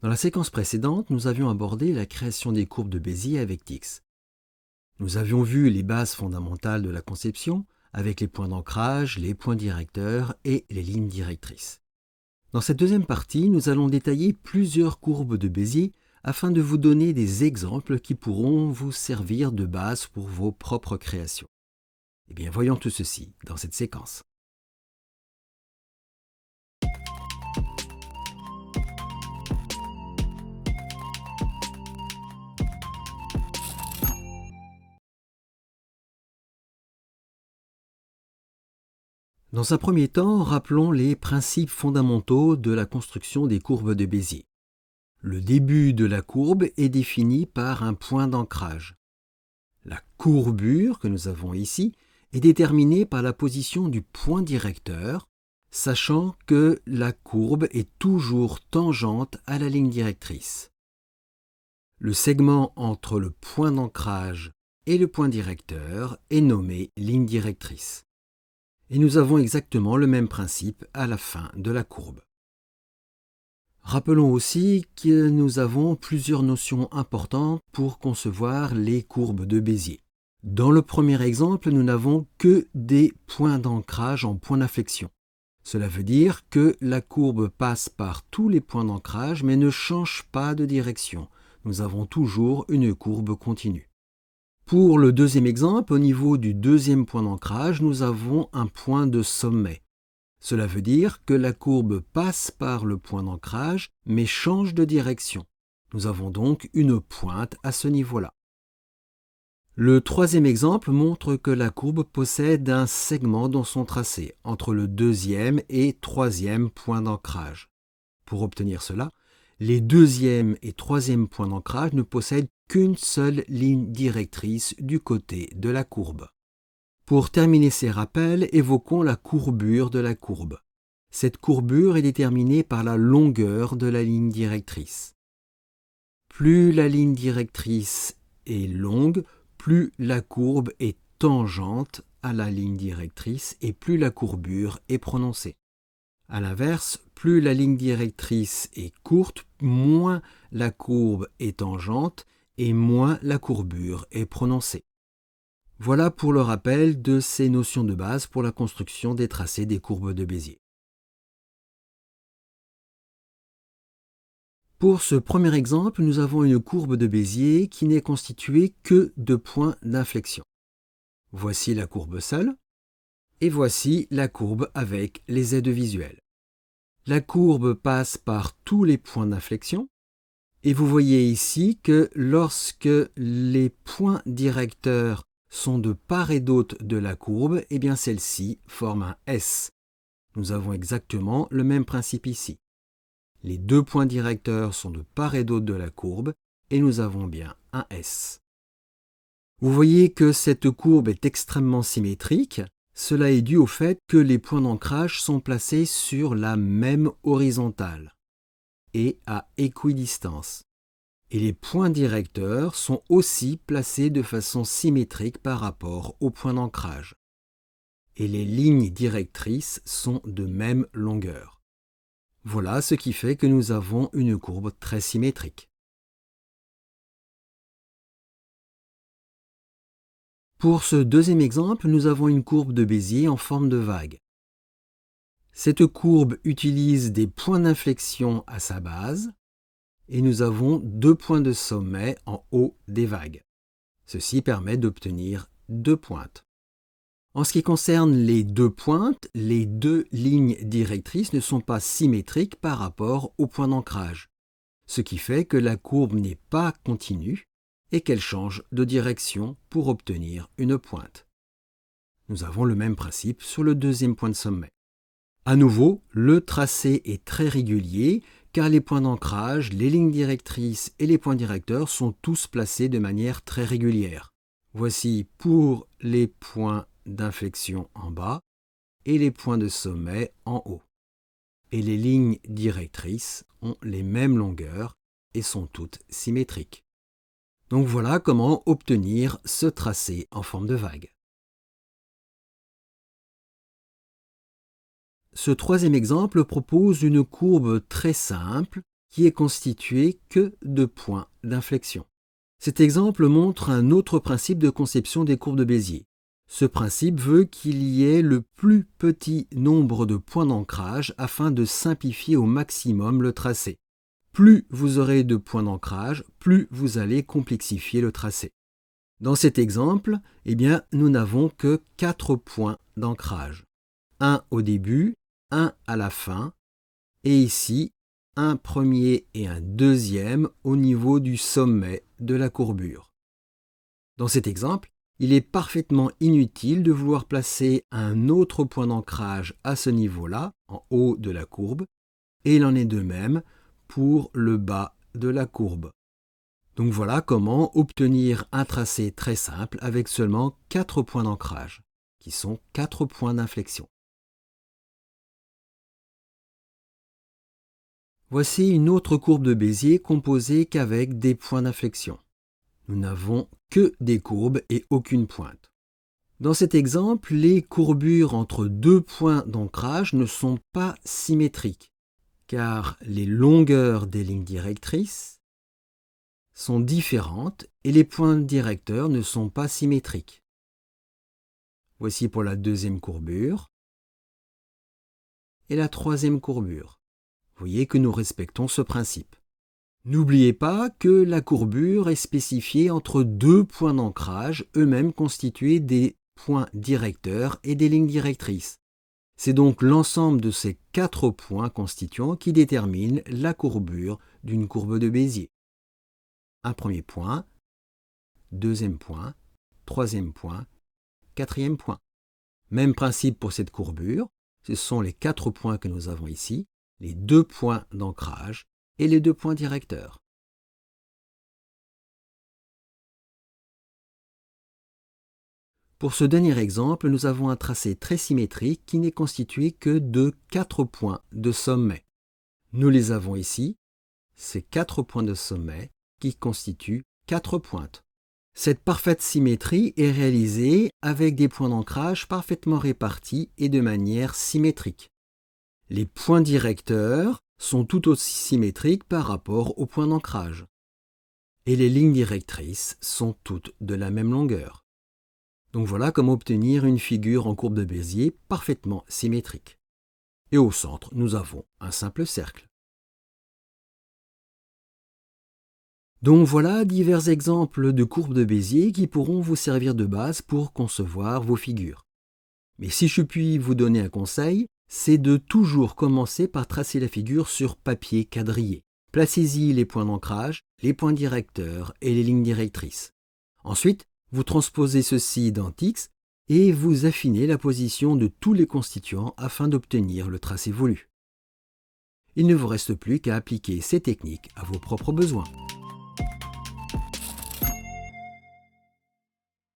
Dans la séquence précédente, nous avions abordé la création des courbes de Bézier avec Tix. Nous avions vu les bases fondamentales de la conception avec les points d'ancrage, les points directeurs et les lignes directrices. Dans cette deuxième partie, nous allons détailler plusieurs courbes de Bézier afin de vous donner des exemples qui pourront vous servir de base pour vos propres créations. Eh bien, voyons tout ceci dans cette séquence. Dans un premier temps, rappelons les principes fondamentaux de la construction des courbes de Bézier. Le début de la courbe est défini par un point d'ancrage. La courbure que nous avons ici est déterminée par la position du point directeur, sachant que la courbe est toujours tangente à la ligne directrice. Le segment entre le point d'ancrage et le point directeur est nommé ligne directrice. Et nous avons exactement le même principe à la fin de la courbe. Rappelons aussi que nous avons plusieurs notions importantes pour concevoir les courbes de Bézier. Dans le premier exemple, nous n'avons que des points d'ancrage en point d'inflexion. Cela veut dire que la courbe passe par tous les points d'ancrage mais ne change pas de direction. Nous avons toujours une courbe continue. Pour le deuxième exemple, au niveau du deuxième point d'ancrage, nous avons un point de sommet. Cela veut dire que la courbe passe par le point d'ancrage, mais change de direction. Nous avons donc une pointe à ce niveau-là. Le troisième exemple montre que la courbe possède un segment dans son tracé, entre le deuxième et troisième point d'ancrage. Pour obtenir cela, les deuxième et troisième points d'ancrage ne possèdent qu'une seule ligne directrice du côté de la courbe. Pour terminer ces rappels, évoquons la courbure de la courbe. Cette courbure est déterminée par la longueur de la ligne directrice. Plus la ligne directrice est longue, plus la courbe est tangente à la ligne directrice et plus la courbure est prononcée. A l'inverse, plus la ligne directrice est courte, moins la courbe est tangente et moins la courbure est prononcée. Voilà pour le rappel de ces notions de base pour la construction des tracés des courbes de Bézier. Pour ce premier exemple, nous avons une courbe de Bézier qui n'est constituée que de points d'inflexion. Voici la courbe seule et voici la courbe avec les aides visuelles. La courbe passe par tous les points d'inflexion et vous voyez ici que lorsque les points directeurs sont de part et d'autre de la courbe, eh bien celle-ci forme un S. Nous avons exactement le même principe ici. Les deux points directeurs sont de part et d'autre de la courbe et nous avons bien un S. Vous voyez que cette courbe est extrêmement symétrique. Cela est dû au fait que les points d'ancrage sont placés sur la même horizontale et à équidistance. Et les points directeurs sont aussi placés de façon symétrique par rapport aux points d'ancrage. Et les lignes directrices sont de même longueur. Voilà ce qui fait que nous avons une courbe très symétrique. Pour ce deuxième exemple, nous avons une courbe de Bézier en forme de vague. Cette courbe utilise des points d'inflexion à sa base et nous avons deux points de sommet en haut des vagues. Ceci permet d'obtenir deux pointes. En ce qui concerne les deux pointes, les deux lignes directrices ne sont pas symétriques par rapport au point d'ancrage, ce qui fait que la courbe n'est pas continue et qu'elle change de direction pour obtenir une pointe. Nous avons le même principe sur le deuxième point de sommet. À nouveau, le tracé est très régulier car les points d'ancrage, les lignes directrices et les points directeurs sont tous placés de manière très régulière. Voici pour les points d'inflexion en bas et les points de sommet en haut. Et les lignes directrices ont les mêmes longueurs et sont toutes symétriques. Donc voilà comment obtenir ce tracé en forme de vague. Ce troisième exemple propose une courbe très simple qui est constitué que de points d'inflexion. Cet exemple montre un autre principe de conception des courbes de Bézier. Ce principe veut qu'il y ait le plus petit nombre de points d'ancrage afin de simplifier au maximum le tracé. Plus vous aurez de points d'ancrage, plus vous allez complexifier le tracé. Dans cet exemple, nous n'avons que 4 points d'ancrage. Un au début, un à la fin, et ici, un premier et un deuxième au niveau du sommet de la courbure. Dans cet exemple, il est parfaitement inutile de vouloir placer un autre point d'ancrage à ce niveau-là, en haut de la courbe, et il en est de même pour le bas de la courbe. Donc voilà comment obtenir un tracé très simple avec seulement 4 points d'ancrage, qui sont 4 points d'inflexion. Voici une autre courbe de Bézier composée qu'avec des points d'inflexion. Nous n'avons que des courbes et aucune pointe. Dans cet exemple, les courbures entre deux points d'ancrage ne sont pas symétriques, car les longueurs des lignes directrices sont différentes et les points directeurs ne sont pas symétriques. Voici pour la deuxième courbure et la troisième courbure. Vous voyez que nous respectons ce principe. N'oubliez pas que la courbure est spécifiée entre deux points d'ancrage, eux-mêmes constitués des points directeurs et des lignes directrices. C'est donc l'ensemble de ces 4 points constituants qui détermine la courbure d'une courbe de Bézier. Un premier point, deuxième point, troisième point, quatrième point. Même principe pour cette courbure, ce sont les 4 points que nous avons ici, les 2 points d'ancrage et les 2 points directeurs. Pour ce dernier exemple, nous avons un tracé très symétrique qui n'est constitué que de 4 points de sommet. Nous les avons ici, ces 4 points de sommet qui constituent 4 pointes. Cette parfaite symétrie est réalisée avec des points d'ancrage parfaitement répartis et de manière symétrique. Les points directeurs sont tout aussi symétriques par rapport aux points d'ancrage. Et les lignes directrices sont toutes de la même longueur. Donc voilà comment obtenir une figure en courbe de Bézier parfaitement symétrique. Et au centre, nous avons un simple cercle. Donc voilà divers exemples de courbes de Bézier qui pourront vous servir de base pour concevoir vos figures. Mais si je puis vous donner un conseil, c'est de toujours commencer par tracer la figure sur papier quadrillé. Placez-y les points d'ancrage, les points directeurs et les lignes directrices. Ensuite, vous transposez ceci dans Tix et vous affinez la position de tous les constituants afin d'obtenir le tracé voulu. Il ne vous reste plus qu'à appliquer ces techniques à vos propres besoins.